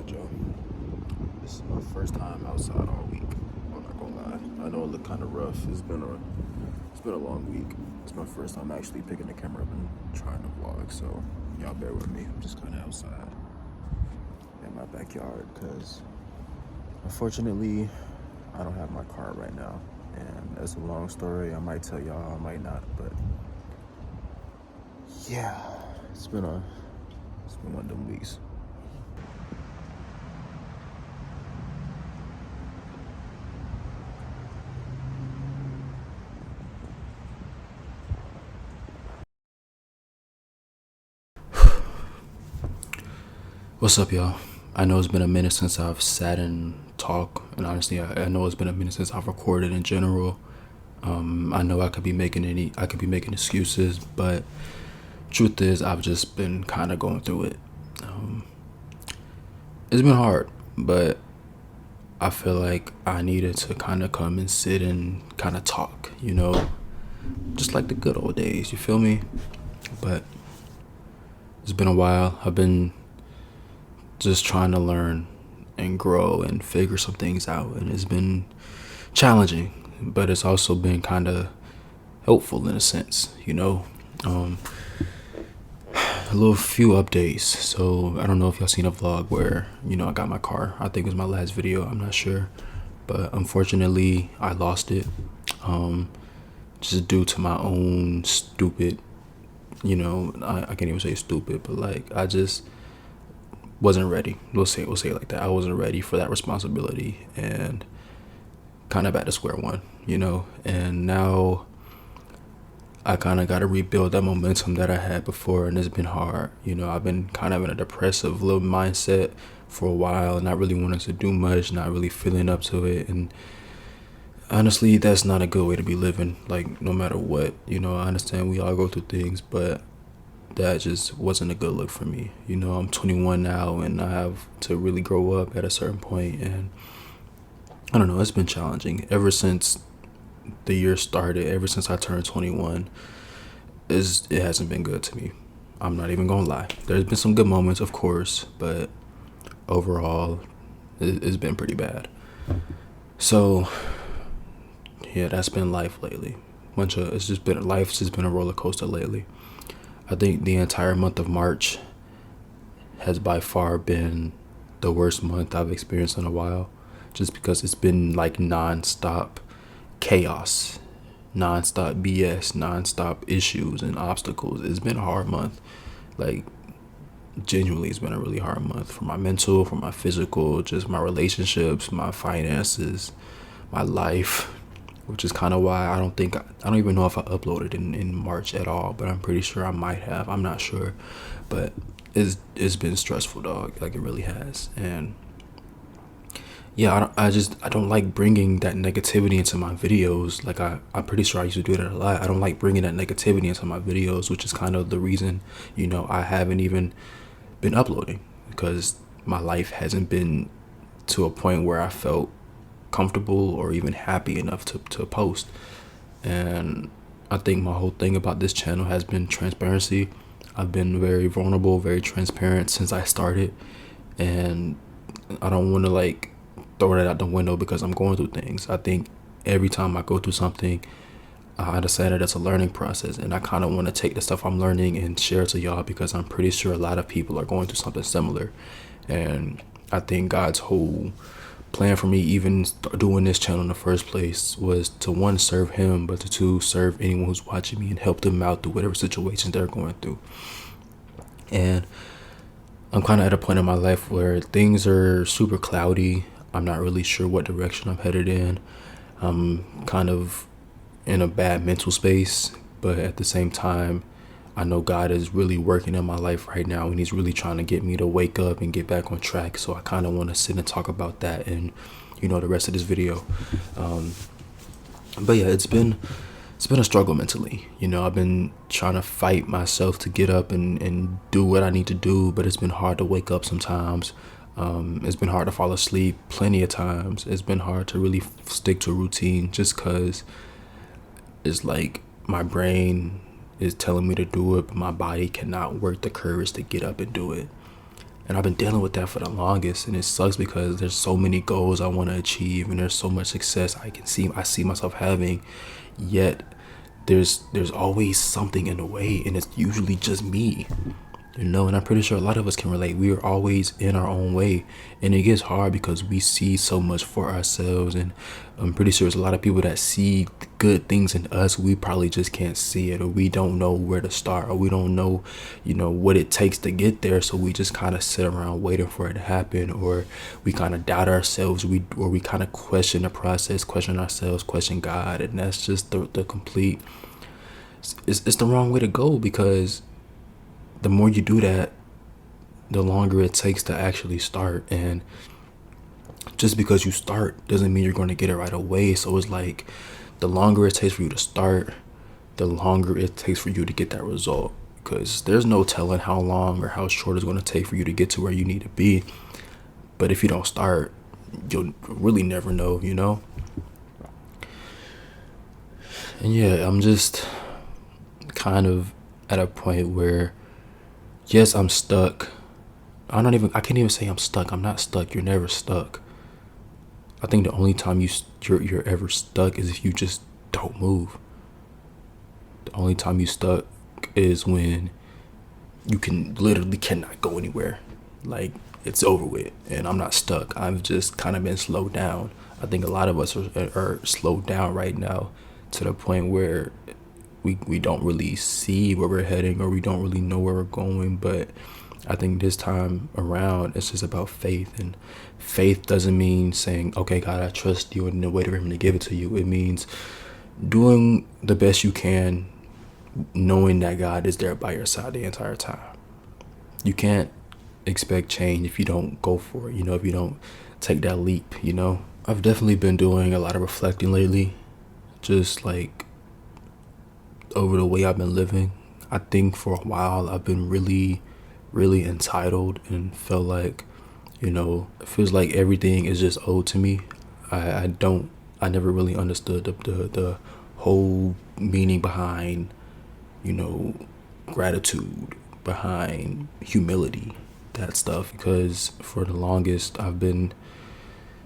outside, y'all. This is my first time outside all week. I'm not gonna lie. I know it looked kind of rough. It's been a long week. It's my first time actually picking the camera up and trying to vlog. So y'all bear with me. I'm just kind of outside in my backyard because unfortunately I don't have my car right now. And that's a long story. I might tell y'all, I might not, but yeah, it's been one of them weeks. What's up, y'all? I know it's been a minute since I've sat and talked, and honestly, I know it's been a minute since I've recorded in general. I know I could be making excuses, but truth is, I've just been kind of going through it. It's been hard, but I feel like I needed to kind of come and sit and kind of talk, just like the good old days. You feel me? But it's been a while. I've been just trying to learn and grow and figure some things out, and it's been challenging, but it's also been kind of helpful in a sense. A little few updates. So I don't know if y'all seen a vlog where I got my car. I think it was my last video, I'm not sure, but unfortunately I lost it, just due to my own stupid, I can't even say stupid, but like I just wasn't ready. We'll say it like that. I wasn't ready for that responsibility, and kind of at the square one, and now I kind of got to rebuild that momentum that I had before, and it's been hard. I've been kind of in a depressive little mindset for a while, not really wanting to do much, not really feeling up to it, and honestly, that's not a good way to be living, like no matter what. I understand we all go through things, but that just wasn't a good look for me. I'm 21 now, and I have to really grow up at a certain point, and I don't know, it's been challenging ever since the year started. Ever since I turned 21, it hasn't been good to me. I'm not even gonna lie. There's been some good moments, of course, but overall it's been pretty bad. So yeah, that's been life lately. Life's just been a roller coaster lately. I think the entire month of March has by far been the worst month I've experienced in a while, just because it's been like non-stop chaos, non-stop BS, non-stop issues and obstacles. It's been a hard month. Like, genuinely, it's been a really hard month for my mental, for my physical, just my relationships, my finances, my life, which is kind of why I don't even know if I uploaded in March at all, but I'm pretty sure I might have. I'm not sure, but it's been stressful, dog. Like, it really has. And yeah, I don't like bringing that negativity into my videos. Like, I'm pretty sure I used to do that a lot. I don't like bringing that negativity into my videos, which is kind of the reason, I haven't even been uploading, because my life hasn't been to a point where I felt comfortable or even happy enough to post. And I think my whole thing about this channel has been transparency. I've been very vulnerable, very transparent since I started, and I don't want to like throw that out the window because I'm going through things. I think every time I go through something, I understand that it's a learning process, and I kind of want to take the stuff I'm learning and share it to y'all, because I'm pretty sure a lot of people are going through something similar. And I think God's whole plan for me even doing this channel in the first place was to, one, serve him, but to two, serve anyone who's watching me and help them out through whatever situations they're going through. And I'm kind of at a point in my life where things are super cloudy. I'm not really sure what direction I'm headed in. I'm kind of in a bad mental space, but at the same time, I know God is really working in my life right now, and he's really trying to get me to wake up and get back on track. So I kind of want to sit and talk about that and, the rest of this video. But yeah, it's been a struggle mentally. I've been trying to fight myself to get up and do what I need to do, but it's been hard to wake up sometimes. It's been hard to fall asleep plenty of times. It's been hard to really stick to a routine, just because it's like my brain is telling me to do it, but my body cannot work the courage to get up and do it. And I've been dealing with that for the longest, and it sucks because there's so many goals I want to achieve, and there's so much success I see myself having, yet there's always something in the way, and it's usually just me. And I'm pretty sure a lot of us can relate. We are always in our own way, and it gets hard because we see so much for ourselves, and I'm pretty sure there's a lot of people that see good things in us. We probably just can't see it, or we don't know where to start, or we don't know, what it takes to get there. So we just kind of sit around waiting for it to happen, or we kind of doubt ourselves. We kind of question the process, question ourselves, question God, and that's just the complete. It's the wrong way to go, because the more you do that, the longer it takes to actually start. And just because you start doesn't mean you're going to get it right away. So it's like, the longer it takes for you to start, the longer it takes for you to get that result, because there's no telling how long or how short it's going to take for you to get to where you need to be. But if you don't start, you'll really never know. And yeah, I'm just kind of at a point where, yes, I'm stuck. I can't even say I'm stuck. I'm not stuck. You're never stuck. I think the only time you're ever stuck is if you just don't move. The only time you're stuck is when you literally cannot go anywhere. Like, it's over with, and I'm not stuck. I've just kind of been slowed down. I think a lot of us are slowed down right now, to the point where we don't really see where we're heading, or we don't really know where we're going. But I think this time around, it's just about faith. And faith doesn't mean saying, okay, God, I trust you, and then wait for him to give it to you. It means doing the best you can, knowing that God is there by your side the entire time. You can't expect change if you don't go for it, if you don't take that leap. I've definitely been doing a lot of reflecting lately, just like over the way I've been living. I think for a while I've been really, really entitled, and felt like, it feels like everything is just owed to me. I never really understood the whole meaning behind, gratitude, behind humility, that stuff. Because for the longest, I've been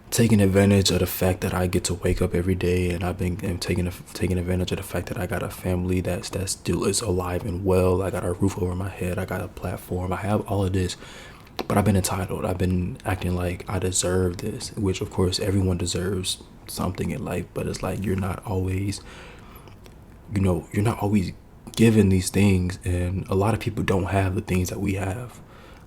taking advantage of the fact that I get to wake up every day, and I've been taking advantage of the fact that I got a family that still is alive and well. I got a roof over my head. I got a platform. I have all of this, but I've been entitled. I've been acting like I deserve this, which of course everyone deserves something in life. But it's like, you're not always given these things, and a lot of people don't have the things that we have.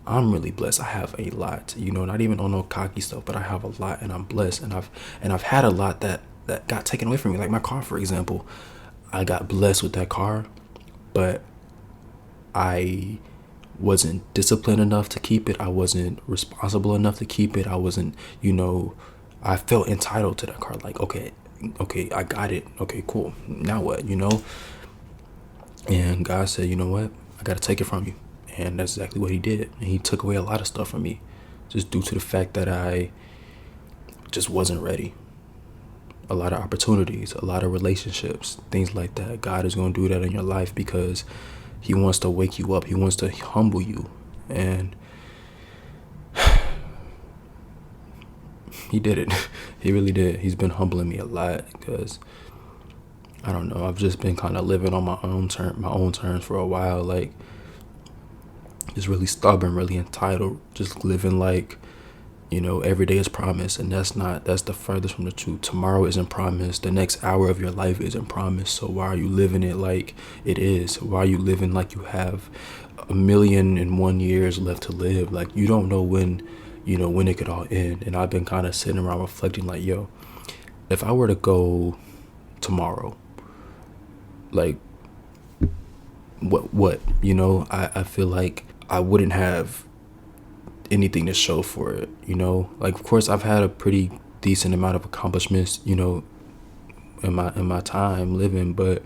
I'm really blessed. I have a lot, not even on no cocky stuff, but I have a lot, and I'm blessed. And I've had a lot that got taken away from me. Like my car, for example. I got blessed with that car, but I wasn't disciplined enough to keep it. I wasn't responsible enough to keep it. I wasn't, I felt entitled to that car. Like, okay, I got it. Okay, cool. Now what, And God said, you know what? I got to take it from you. And that's exactly what he did. And he took away a lot of stuff from me, just due to the fact that I just wasn't ready. A lot of opportunities, a lot of relationships, things like that. God is going to do that in your life because he wants to wake you up. He wants to humble you. And he did it. He really did. He's been humbling me a lot because, I don't know, I've just been kind of living on my own terms for a while. Like, just really stubborn, really entitled, just living like, every day is promised, and that's the furthest from the truth. Tomorrow isn't promised. The next hour of your life isn't promised. So why are you living it like it is? Why are you living like you have 1,000,001 years left to live? Like, you don't know when it could all end. And I've been kind of sitting around reflecting like, yo, if I were to go tomorrow, like, what, I feel like I wouldn't have anything to show for it, like, of course I've had a pretty decent amount of accomplishments, in my time living, but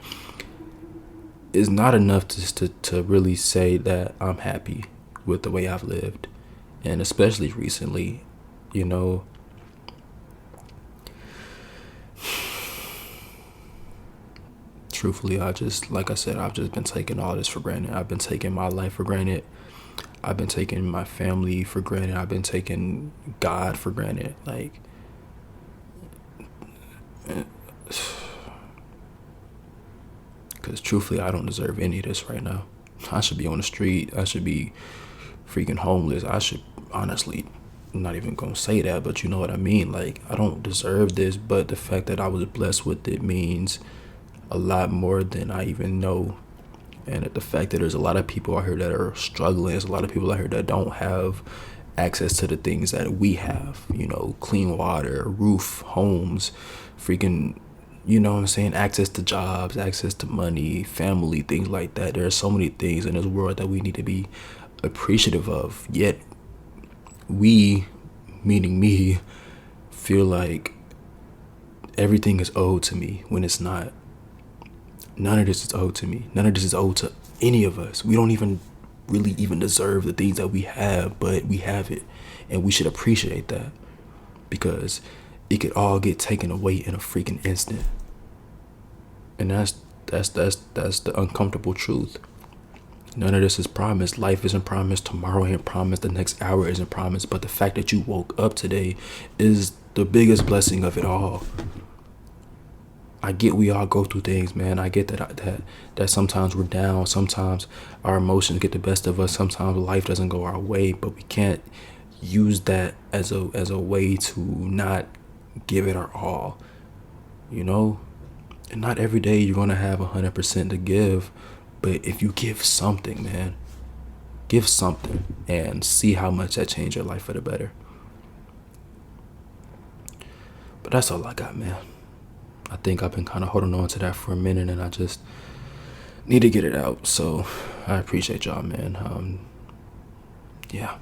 it's not enough to really say that I'm happy with the way I've lived. And especially recently, truthfully, like I said, I've just been taking all this for granted. I've been taking my life for granted. I've been taking my family for granted. I've been taking God for granted. Like, because truthfully, I don't deserve any of this right now. I should be on the street. I should be freaking homeless. I should honestly, I'm not even gonna say that, but you know what I mean. Like, I don't deserve this, but the fact that I was blessed with it means a lot more than I even know. And the fact that there's a lot of people out here that are struggling, there's a lot of people out here that don't have access to the things that we have, you know, clean water, roof, homes, freaking, you know what I'm saying, access to jobs, access to money, family, things like that. There are so many things in this world that we need to be appreciative of, yet we, meaning me, feel like everything is owed to me when it's not. None of this is owed to me. None of this is owed to any of us. We don't even really even deserve the things that we have, but we have it, and we should appreciate that, because it could all get taken away in a freaking instant. And that's the uncomfortable truth. None of this is promised. Life isn't promised. Tomorrow ain't promised. The next hour isn't promised. But the fact that you woke up today is the biggest blessing of it all. I get we all go through things, man. I get that sometimes we're down. Sometimes our emotions get the best of us. Sometimes life doesn't go our way, but we can't use that as a way to not give it our all, you know? And not every day you're gonna have 100% to give, but if you give something, man, give something and see how much that changed your life for the better. But that's all I got, man. I think I've been kind of holding on to that for a minute, and I just need to get it out. So I appreciate y'all, man. Yeah.